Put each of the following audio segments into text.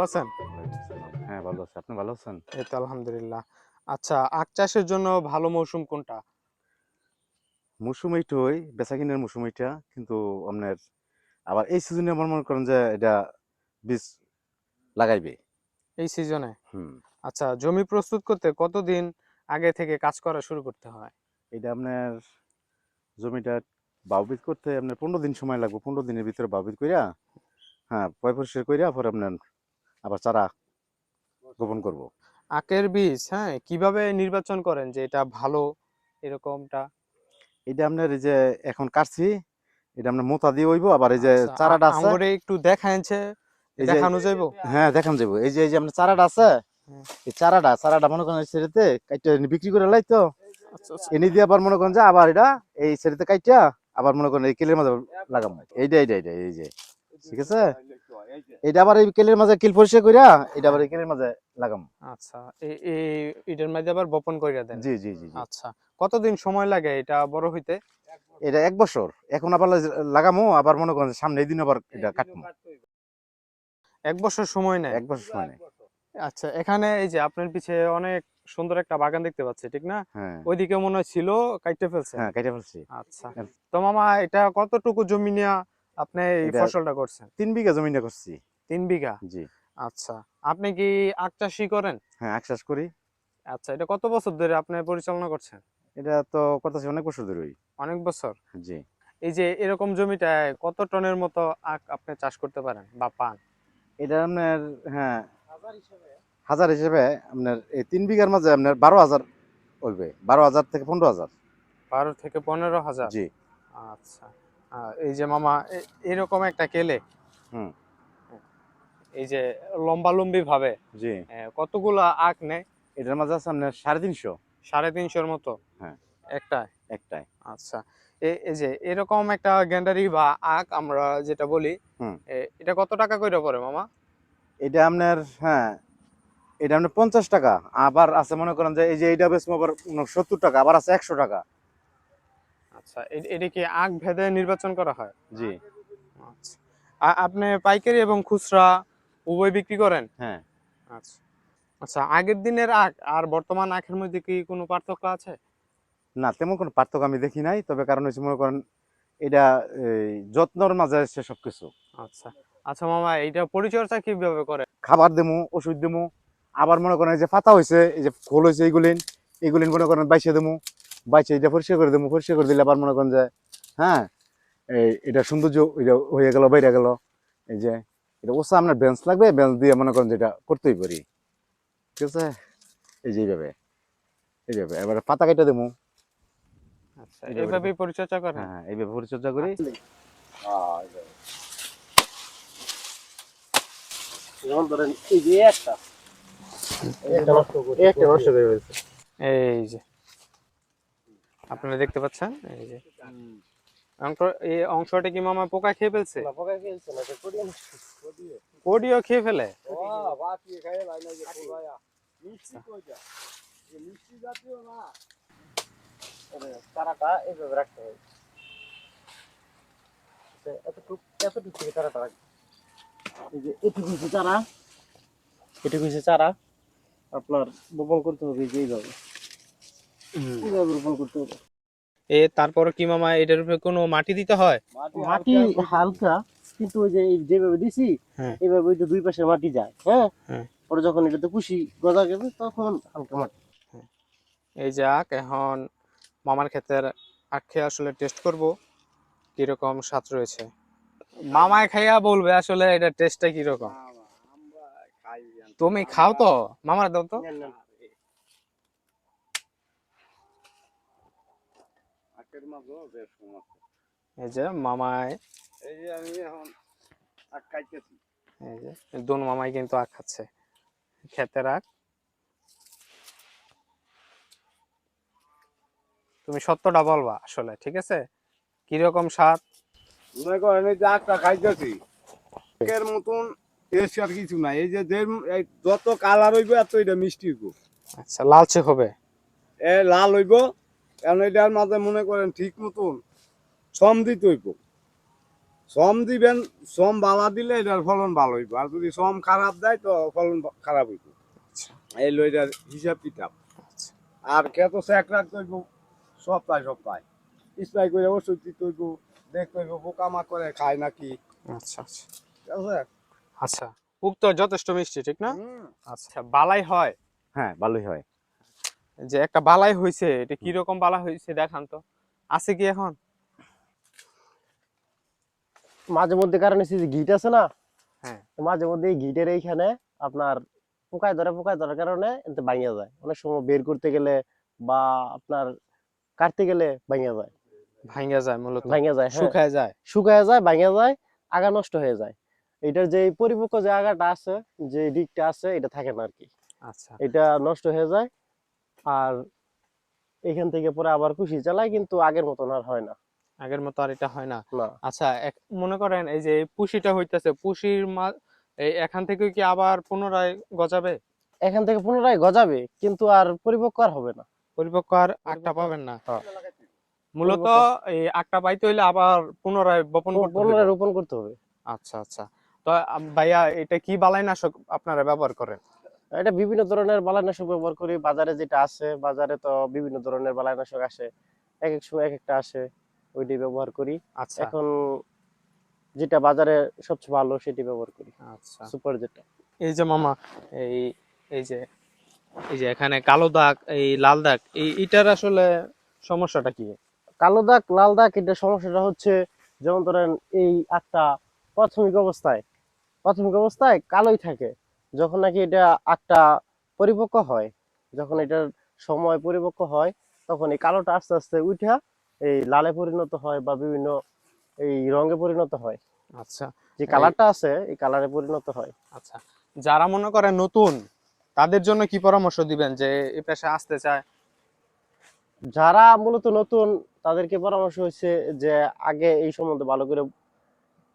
আছেন? হ্যাঁ, ভালো আছি। আপনি ভালো আছেন? এই তো আলহামদুলিল্লাহ। আচ্ছা, আখ চাষের জন্য ভালো মৌসুম কোনটা? মৌসুম এইটাই, বেচাকেনার মৌসুম এইটা। কিন্তু আপনার আবার এই সিজনে আমার মনে করেন যে এটা বীজ লাগাইবে। এই সিজনে? হুম। আচ্ছা, জমি প্রস্তুত করতে কতদিন আগে থেকে কাজ করা শুরু করতে হয়? এটা আপনার জমিটা বাউবিজ করতে আপনার 15 দিন সময় লাগবে। 15 দিনের ভিতরে বাউবিজ কইরা, হ্যাঁ, পয় পরিষ্কার কইরা পরে আপনার আবার চারা রোপণ করব। আখের বীজ, হ্যাঁ, কিভাবে নির্বাচন করেন যে এটা ভালো এরকমটা? এটা আপনার এই যে এখন কাটছি, এটা আপনার মোতা দিয়ে হইব। আবার এই যে আচ্ছা, চারাটা আছে, আঙ্গুরে একটু দেখাইছে, এই যে, দেখানো যাইবো? হ্যাঁ, দেখান যাবো। এই যে আপনার চারাটা আছে, হ্যাঁ। এই চারাটা মনে করেন ছেড়েতে কাইটা বিক্রি করে লাই তো আচ্ছা আচ্ছা। এনে দিয়ে আবার মনে করেন যে আবার এটা এই ছেড়েতে কাইটা আবার মনে করেন এই কেলের মাঝে লাগাবো। এইটা এই যে, ঠিক আছে। এটা আবার এই কেলের মাঝে কিল পরিষ্কার কইরা এটা আবার এই কেলের মাঝে লাগাবো। আচ্ছা, এই এটার মধ্যে আবার বপন কইরা দেন? জি জি জি জি। আচ্ছা, কতদিন সময় লাগে এটা বড় হইতে? এটা 1 বছর। এখন আবার লাগামো, আবার মনে করেন সামনে এই দিন আবার এটা কাটবো। 1 বছর সময় নেয়? 1 বছর সময় নেই। আচ্ছা, এখানে এই যে আপনার পিছে অনেক সুন্দর একটা বাগান দেখতে পাচ্ছি, ঠিক না? হ্যাঁ ওইদিকে মনে হয় ছিল, কাইটে ফেলছেন? হ্যাঁ, কেটে ফেলছি। আচ্ছা, তো মামা এটা কতটুকু জমি নিয়ে আপনি এই এটা ফসলটা করছেন? 3 বিঘা জমি নিয়ে করছি। 3 বিঘা? জি। আচ্ছা, আপনি কি আখ চাষই করেন? হ্যাঁ, আখ চাষ করি। আচ্ছা, এটা কত বছর ধরে আপনি পরিচালনা করছেন? এটা তো করতেছি অনেক বছর ধরেই। অনেক বছর? জি। এই যে এরকম জমিটায় কত টনের মতো আখ আপনি চাষ করতে পারেন বা পান? এটা আপনার, হ্যাঁ, হাজার হিসেবে আপনার এই 3 বিঘার মাঝে আপনার 12,000 হইবে। 12,000 থেকে 15,000। 12 থেকে 15,000? জি। আচ্ছা, এই যে মামা এরকম একটা কেলে, হুম। এই যে লম্বালম্বি ভাবে জি। কতগুলা আখ নেয়? এটার মাঝে আছে আপনার 350। 350-র মতো হ্যাঁ, একটায়? একটাই। আচ্ছা, এই যে এরকম একটা গ্যান্ডারি বা আখ আমরা যেটা বলি, হুম। এটা কত টাকা কইরা পড়ে মামা? এটা আপনার, হ্যাঁ, এটা আপনার 50 টাকা। আবার আছে মনে করেন যে এই যে এইটা বেচবো আবার 70 টাকা, আবার আছে 100 টাকা। আচ্ছা, এটা কি আখ ভেদে নির্বাচন করা হয়? জি। আচ্ছা, আপনি পাইকারি এবং খুচরা উভয় বিক্রি করেন? হ্যাঁ। আচ্ছা আচ্ছা, আগের দিনের আখ আর বর্তমান আখের মধ্যে কি কোনো পার্থক্য আছে? না, তেমন কোনো পার্থক্য আমি দেখি নাই। তবে কারণ হচ্ছে মনে করেন এটা এই যত্নর মাঝে আসছে সবকিছু। আচ্ছা আচ্ছা মামা, এইটা পরিচর্যা কিভাবে করে? খাবার দেবো, ওষুধ দেবো। আবার মনে করেন এই যে পাতা হয়েছে, এই যে খোল হয়েছে, এইগুলিন মনে করেন বাইছে দেবো। বাইছে এটা পরিষ্কার করে দেবো। পরিষ্কার করে দিলে আবার মনে করেন যে, হ্যাঁ, এই এটা সৌন্দর্য এটা হয়ে গেল, বাইরে গেল। এই যে এটা ওসা আপনার বেঞ্চ লাগবে, বেঞ্চ দিয়ে মনে করেন যেটা করতেই পারি। ঠিক আছে। এই যে এইভাবে এবার পাতা কেটে দেবো। আচ্ছা, এইভাবে, এইভাবেই পরিচর্যা করেন? হ্যাঁ হ্যাঁ, এইভাবে পরিচর্যা করি। যেমন ধরেন এই যে একটা নষ্ট করে ফেলছে। এই যে আপনারা দেখতে পাচ্ছেন, এই যে এই অংশটা কি মামা পোকা খেয়ে ফেলছে? না পোকা খেলছে না, তো করিয়ে না। কোডিও খেয়ে ফেলে? বাকি খাইয়ে লাই না যে পোকায়া মিষ্টি কইটা এই মিষ্টি জাতীয় না, তারাটা এইভাবে রাখতে হয়। এতটুকু থেকে তারাটা রাখবে। এই যে এটুকু হচ্ছে চারা, এটুকু হচ্ছে চারা আপনার বপন করতে হবে যে এইভাবে, এইভাবে রোপণ করতে হবে। তারপর কি মামা এটার উপরে কোনো মাটি দিতে হয়? মাটি হালকা, কিন্তু ওই যে যেভাবে দিছি হ্যাঁ এইভাবে ওই যে দুই পাশে মাটি যায়, হ্যাঁ, হ্যাঁ। পরে যখন এটাতে কুশি গজা গেছে তখন হালকা মাটি। এই যে আখ, এখন মামার ক্ষেতের আখ খেয়ে আসলে টেস্ট করব কিরকম স্বাদ রয়েছে। মামায় খাইয়া বলবে আসলে এটা টেস্টটা কিরকম। তুমি খাও তো, মামার দাও তো। নেন, নেন। এই যে মামায়, এই যে আমি এখন আখ খাইতেছি। এই যে দোন মামাই কিন্তু আখ খাচ্ছে, ক্ষেতের আখ। তুমি সত্যটা বলবা আসলে, ঠিক আছে, কিরকম স্বাদ। মনে করেন এই যে আখটা খাইতেছি, এর মতন টেস্ট আর কিছু নাই। এই যে এই যত কালার হইব এত এটা মিষ্টি হইব। আচ্ছা, লালচে হবে? এ লাল হইব, কারণ এটার মাঝে মনে করেন ঠিক মতন শ্রম দিতে হইব। শ্রম দিবেন, শ্রম বালা দিলে এটার ফলন ভালো হইব, আর যদি শ্রম খারাপ দেয় তো ফলন খারাপ হইব। আচ্ছা এই লো এটার হিসাব কিতাব। আচ্ছা আর খেত চেক রাখতে হইব সপ্তাহে সপ্তাহে, স্প্রে করে ওষুধ দিতে হইব, দেখতে হইব পোকামাকড় করে খায় নাকি। আচ্ছা আচ্ছা ঠিক আছে? আচ্ছা পুক তো যথেষ্ট মিষ্টি ঠিক না? হুম। আচ্ছা বালাই হয়, হ্যাঁ ভালোই হয়। যে একটা বালাই হয়েছে, এটা কি রকম বালাই হয়েছে দেখান তো, আছে কি এখন? মাঝে মধ্যে কারণ হচ্ছে যে গিট আছে না, হ্যাঁ মাঝে মধ্যে এই গিটের এইখানে আপনার পোকায় ধরার কারণে এতে ভাঙিয়া যায়, অনেক সময় বের করতে গেলে বা আপনার কাটতে গেলে ভাঙিয়া যায়। ভাঙ্গা যায় মূলত, ভাঙিয়া যায়, হ্যাঁ, শুকায় যায়। শুকায় যায়, ভাঙিয়া যায়, আগা নষ্ট হয়ে যায়। এটার যে পরিপক্ক যে আগাটা আছে, যে দিকটা আছে, এটা থাকে না আর কি, আচ্ছা এটা নষ্ট হয়ে যায়। আর এখান থেকে পরে আবার কুশি চালায়, কিন্তু আগের মতন আর হয় না। আগের মতো আর এটা হয় না। না, আচ্ছা মনে করেন এই যে এই পুশিটা হইতাছে, পুশির এই এখান থেকে কি আবার পুনরায় গজাবে? এখান থেকে পুনরায় গজাবে, কিন্তু আর পরিপক্ক আর হবে না। পরিপক্ক আর আটটা পাবেন না হ্যাঁ, মূলত? পরিপক্ক এই আটটা পাইতে হইলে আবার পুনরায় বপন করতে হইব। পুনরায় রোপণ করতে হবে। আচ্ছা আচ্ছা। তো ভাইয়া এটা কি বালাইনাশক আপনারা ব্যবহার করেন? এটা বিভিন্ন ধরনের বালাইনাশক ব্যবহার করি, বাজারে যেটা আছে, বাজারে তো বিভিন্ন ধরনের বালাইনাশক আসে, এক এক সময় এক একটা আসে, ওইটাই ব্যবহার করি। আচ্ছা এখন যেটা বাজারে সবচেয়ে ভালো সেটি ব্যবহার করি, আচ্ছা। সুপার যেটা। এই যে মামা, এই এই যে এই যে এখানে কালো দাগ, এই লাল দাগ, এটার আসলে সমস্যাটা কি? কালো দাগ, লাল দাগ, এটা সমস্যাটা হচ্ছে, যেমন ধরেন এই আখটা প্রাথমিক অবস্থায় প্রাথমিক অবস্থায় কালোই থাকে, যখন নাকি এটা আখটা পরিপক্ক হয়, যখন এটার সময় পরিপক্ক হয়, তখন এই কালোটা আস্তে আস্তে উঠা এই লালে পরিণত হয় বা বিভিন্ন এই রঙে পরিণত হয়, আচ্ছা যে এই কালারটা আছে এই কালারে পরিণত হয়। আচ্ছা, যারা মনে করে নতুন, তাদের জন্য কি পরামর্শ দিবেন যে এই পেশায় আসতে চায়? যারা মূলত নতুন, তাদেরকে পরামর্শ হচ্ছে যে আগে এই সম্বন্ধে ভালো করে,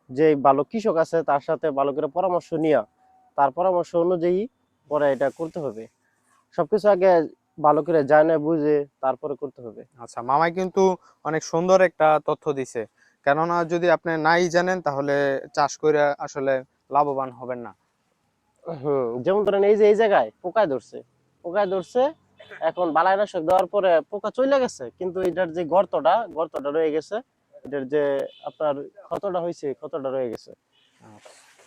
যে ভালো কৃষক আছে তার সাথে ভালো করে পরামর্শ নিয়ে, তার পরামর্শ অনুযায়ী পরে এটা করতে হবে। সবকিছু আগে ভালো করে জানে বুঝে তারপরে করতে হবে। আচ্ছা, মামাই কিন্তু অনেক সুন্দর একটা তথ্য দিছে, কেননা যদি আপনি নাই জানেন তাহলে চাষ করে আসলে লাভবান হবেন না। যেমন ধরেন এই যে এই জায়গায় পোকায় ধরছে, এখন বালাইনাশক দেওয়ার পরে পোকা চলে গেছে, কিন্তু এটার যে গর্তটা রয়ে গেছে, এটার যে আপনার ক্ষতটা হয়েছে, ক্ষতটা রয়ে গেছে।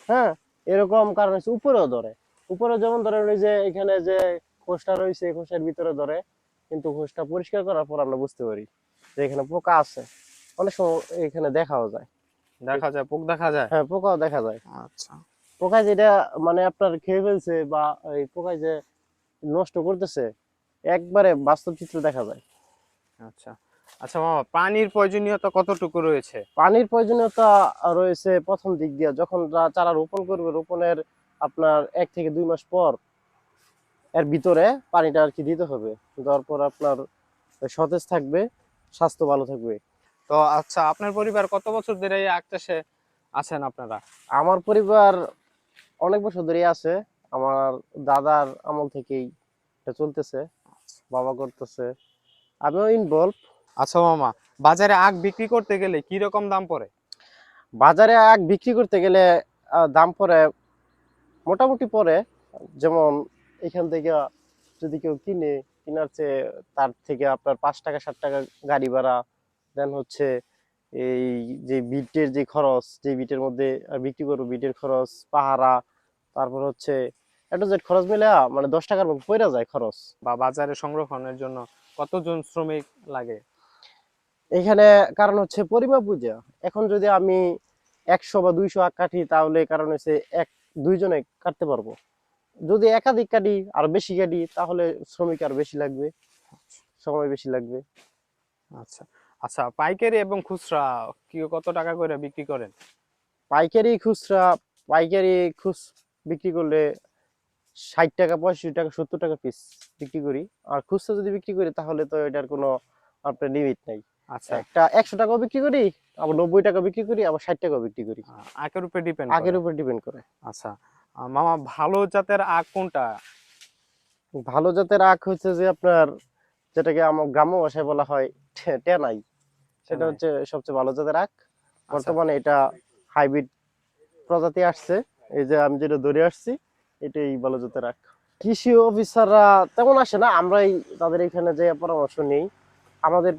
হ্যাঁ, এরকম কারণ হচ্ছে উপরেও ধরে, উপরে যেমন ধরেন ওই যে এখানে যে খোসটা রয়েছে, খোসার ভিতরে ধরে, কিন্তু খোসটা পরিষ্কার করার পর আমরা বুঝতে পারি যে এখানে পোকা আছে। অনেক সময় এখানে দেখাও যায়। দেখা যায়, পোক দেখা যায়। হ্যাঁ, পোকাও দেখা যায়। আচ্ছা পোকায় যেটা মানে আপনার খেয়ে ফেলছে বা এই পোকায় যে নষ্ট করতেছে, একবারে বাস্তব চিত্র দেখা যায়। আচ্ছা আচ্ছা মামা, পানির প্রয়োজনীয়তা কতটুকু রয়েছে? পানির প্রয়োজনীয়তা রয়েছে প্রথম দিক দিয়ে, যখন চারা রোপণ করবে, রোপণের আপনার 1 থেকে 2 মাস পর এর ভিতরে পানিটা আর কি দিতে হবে, দেওয়ার পর আপনার সতেজ থাকবে, স্বাস্থ্য ভালো থাকবে। তো আচ্ছা, আপনার পরিবার কত বছর ধরে এই আখ চাষে আছেন আপনারা? আমার পরিবার অনেক বছর ধরেই আছে, আমার দাদার আমল থেকেই এটা চলতেছে, বাবা করতেছে, আমিও ইনভলভ। আচ্ছা মামা, বাজারে আখ বিক্রি করতে গেলে কি রকম দাম পড়ে? বাজারে আখ বিক্রি করতে গেলে দাম পড়ে মোটামুটি পড়ে, যেমন এখান থেকে যদি কেউ কেনার চেয়ে তার থেকে আপনার 5 টাকা 7 টাকা গাড়ি ভাড়া, দেন হচ্ছে এই যে বিটের যে খরচ, যে বিটের মধ্যে বিক্রি করবো, বিটের খরচ, পাহারা, তারপর হচ্ছে একটা যে খরচ মিলে মানে 10 টাকার মতো পড়ে যায় খরচ। বা বাজারে সংরক্ষণের জন্য কতজন শ্রমিক লাগে? এখানে কারণ হচ্ছে পরিমাপ বুঝা, এখন যদি আমি 100 বা 200 আখ কাটি, তাহলে কারণ হচ্ছে 1 2 জনে কাটতে পারবো। যদি একাধিক কাটি, আরো বেশি কাটি, তাহলে শ্রমিক আরো বেশি লাগবে, সময় বেশি লাগবে। আচ্ছা আচ্ছা, পাইকারি এবং খুচরা কি কত টাকা করে বিক্রি করেন? পাইকারি খুচরা, পাইকারি বিক্রি করলে 60 টাকা 65 টাকা 70 টাকা পিস বিক্রি করি। আর খুচরা যদি বিক্রি করি, তাহলে তো এটার কোনো আপনার লিমিট নাই। আচ্ছা, একটা 100 টাকাও বিক্রি করি, আবার 90 টাকা বিক্রি করি, আবার 60 টাকাও বিক্রি করি। আখের উপরে ডিপেন্ড আগের করে। উপর ডিপেন্ড করে। আচ্ছা মামা, ভালো জাতের আখ কোনটা? ভালো জাতের আখ হচ্ছে যে আপনার, যেটাকে আমার গ্রাম্য ভাষায় বলা হয় টেনাই, সেটা চেনাই। হচ্ছে সবচেয়ে ভালো জাতের আখ। আচ্ছা বর্তমানে এটা হাইব্রিড প্রজাতি আসছে, এই যে আমি যেটা ধরে আসছি এটাই ভালো জাতের আখ। কৃষি অফিসাররা তেমন আসে না, আমরাই তাদের এখানে যে পরামর্শ নেই, আমাদের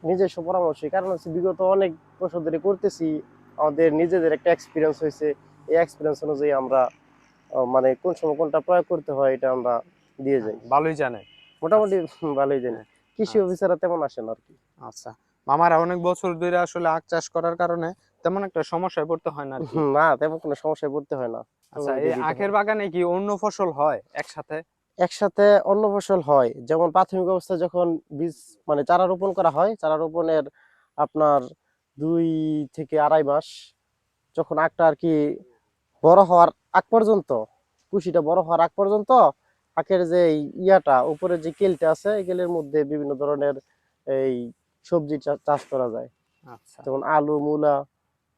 নিজস্ব পরামর্শ। কারণ হচ্ছে বিগত অনেক বছর ধরে করতেছি, আমাদের নিজেদের একটা এক্সপিরিয়েন্স হয়েছে, এই এক্সপিরিয়েন্স অনুযায়ী আমরা মানে কোন সময় কোনটা প্রয়োগ করতে হয় এটা আমরা দিয়ে যাই। ভালোই জানে। মোটামুটি ভালোই জানি। হ্যাঁ, কৃষি আচ্ছা অফিসাররা তেমন আসে না আর কি। আচ্ছা। মামারা অনেক বছর ধরে আসলে আখ চাষ করার কারণে তেমন একটা সমস্যায় পড়তে হয় না আর কি। না, তেমন কোনো সমস্যায় পড়তে হয় না। আচ্ছা, ওইটা এই দিতে আখের হয়। বাগানে কি অন্য ফসল হয় একসাথে? একসাথে অন্য ফসল হয়, যেমন প্রাথমিক অবস্থায় যখন বীজ মানে চারা রোপণ করা হয়, চারা রোপণের আপনার 2 থেকে 2.5 মাস যখন আখটা আর কি বড় হওয়ার আগ পর্যন্ত, কুশিটা বড় হওয়ার আগ পর্যন্ত আখের যে ইয়াটা উপরে যে কেলটা আছে, এই কেলের মধ্যে বিভিন্ন ধরনের এই সবজি চাষ করা যায়। আচ্ছা যেমন আলু, মূলা,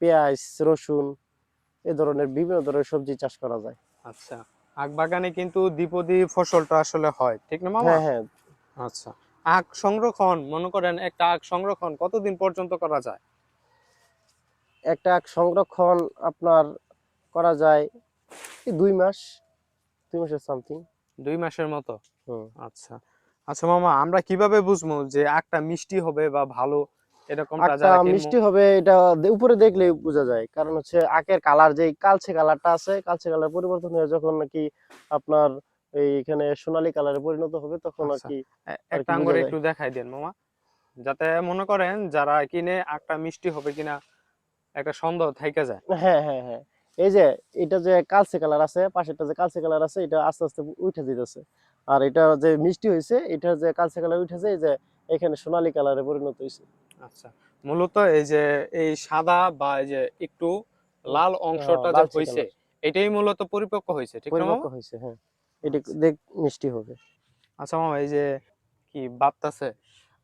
পেঁয়াজ, রসুন, এই ধরনের বিভিন্ন ধরনের সবজি চাষ করা যায়। আচ্ছা। আখ বাগানে কিন্তু দ্বিপদী ফসলটা আসলে হয়, ঠিক না মামা? হ্যাঁ, হ্যাঁ। আচ্ছা। আখ সংরক্ষণ, মনে করেন একটা আখ সংরক্ষণ কতদিন পর্যন্ত করা যায়? একটা আখ সংরক্ষণ আপনার করা যায় এই 2 মাস, 2 মাসের সামথিং। 2 মাসের মতো? হুম। আচ্ছা। আচ্ছা মামা, আমরা কিভাবে বুঝবো যে আখটা মিষ্টি হবে বা ভালো, এরকমটা আখটা যারা কিনবো? মিষ্টি হবে এটা উপরে দেখলেই বোঝা যায়। কারণ হচ্ছে আখের কালার, যেই কালচে কালারটা আছে, কালচে কালার পরিবর্তন হয়ে যখন নাকি আপনার এইখানে সোনালী কালারে পরিণত হবে, তখন আর আচ্ছা, কি একটা বোঝা আঙ্গুর যায়। একটু দেখাই দেন মামা, যাতে মনে করেন যারা কিনে আখটা মিষ্টি হবে কিনা একটা সন্দেহ থেকে যায়। হ্যাঁ, হ্যাঁ, হ্যাঁ। এই যে এটা যে কালচে কালার আছে, পাশেরটা যে কালচে কালার আছে, এটা আস্তে আস্তে উঠে যেতেছে। আর এটা যে মিষ্টি হয়েছে, এটা যে কালচে কালার উঠেছে, এই যে এখানে সোনালী কালারে পরিণত হয়েছে। আচ্ছা, মূলত এই যে এই সাদা বা এই যে একটু লাল অংশটা যে লালচে হয়েছে, কালার এটাই মূলত পরিপক্ক হয়েছে, ঠিক না পরিপক্ক মামা? হয়েছে, হ্যাঁ। এটা আচ্ছা দেখ মিষ্টি হবে। আচ্ছা মামা, এই যে কি বাপতাছে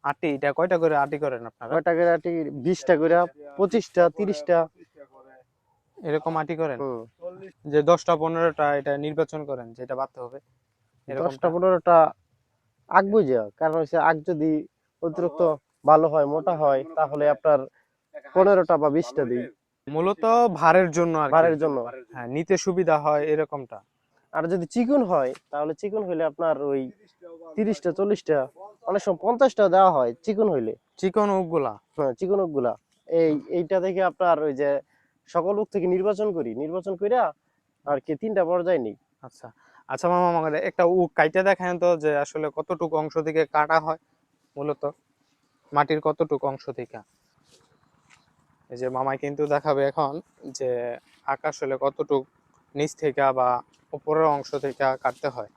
আটি, এটা কয়টা করে আটি করেন আপনারা? কয়টা করে আটি? 20টা করে, 25টা, 30টা। এরকম আটি করেন হুম। যে 10টা 15টা এটা নির্বাচন করেন যেটা বাড়তে হবে, 10টা এরকমটা? 15টা আগ বুঝা, কারণ হচ্ছে আগ যদি অতিরিক্ত ভালো হয়, মোটা হয়, তাহলে আপনার 15টা বা 20টা দিই মূলত ভারের জন্য আর কি। ভারের জন্য। হ্যাঁ, নিতে সুবিধা হয় এরকমটা। আর যদি চিকন হয়, তাহলে চিকন হইলে আপনার ওই 30টা 40টা, অনেক সময় 50টা দেওয়া হয় চিকন হইলে। চিকন উকগুলা? হ্যাঁ, চিকন গুলা এইটা থেকে আপনার ওই যে সকল উক থেকে নির্বাচন কইরা আর কি 3টা পর্যায় নেই। আচ্ছা আচ্ছা মামা, আমাকে একটা উক কাইটা দেখেন তো যে আসলে কতটুকু অংশ থেকে কাটা হয় মূলত, মাটির কতটুকু অংশ থেকে। এই যে মামাই কিন্তু দেখাবে এখন যে আকাশ আসলে কতটুকু নিচ থেকে বা উপরের অংশ থেকে কাটতে হয়।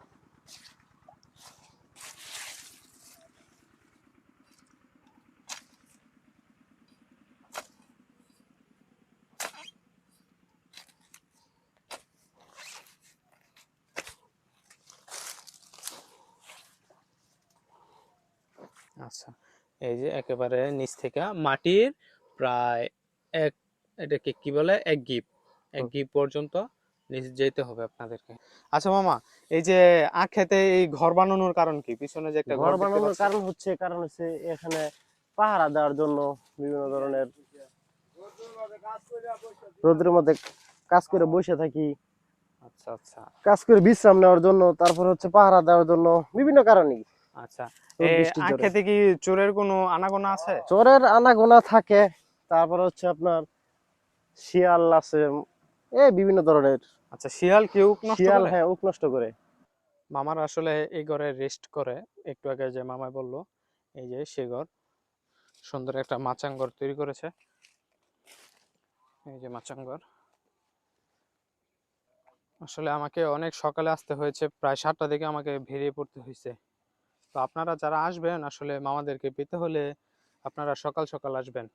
আচ্ছা, এই যে একেবারে নিচ থেকে মাটির প্রায় এক, এটাকে কি বলে, এক গিপ পর্যন্ত নিচ যেতে হবে আপনাদেরকে। আচ্ছা মামা, এই যে আখ খেতে এই ঘর বানানোর কারণ কি? পিছনে যে একটা ঘর ঘর দেখতে বানানোর পাচ্ছি। কারণ হচ্ছে এখানে পাহারা দেওয়ার জন্য, বিভিন্ন ধরনের রোদের মধ্যে কাজ করে বসে থাকি, আচ্ছা আচ্ছা কাজ করে বিশ্রাম নেওয়ার জন্য, তারপর হচ্ছে পাহারা দেওয়ার জন্য, বিভিন্ন কারণেই। আচ্ছা। রোদ এই বৃষ্টির আখ জন্য খেতে কি চোরের কোনো আনাগোনা আছে? চোরের আনাগোনা থাকে, তারপর হচ্ছে আপনার শিয়াল আছে, বিভিন্ন ধরনের আচ্ছা, শিয়াল কি উক নষ্ট শিয়াল, করে? হ্যাঁ, উক নষ্ট করে। মামার আসলে এই ঘরে রেস্ট করে, একটু আগে যে মামা বললো, এই যে সে ঘর, সুন্দর একটা মাচাং ঘর তৈরি করেছে। এই যে মাচাং ঘর। আসলে আমাকে অনেক সকালে আসতে হয়েছে, প্রায় 7টা দিকে আমাকে বেরিয়ে পড়তে হয়েছে। তো আপনারা যারা আসবেন আসলে মামাদেরকে পেতে হলে আপনারা সকাল সকাল আসবেন।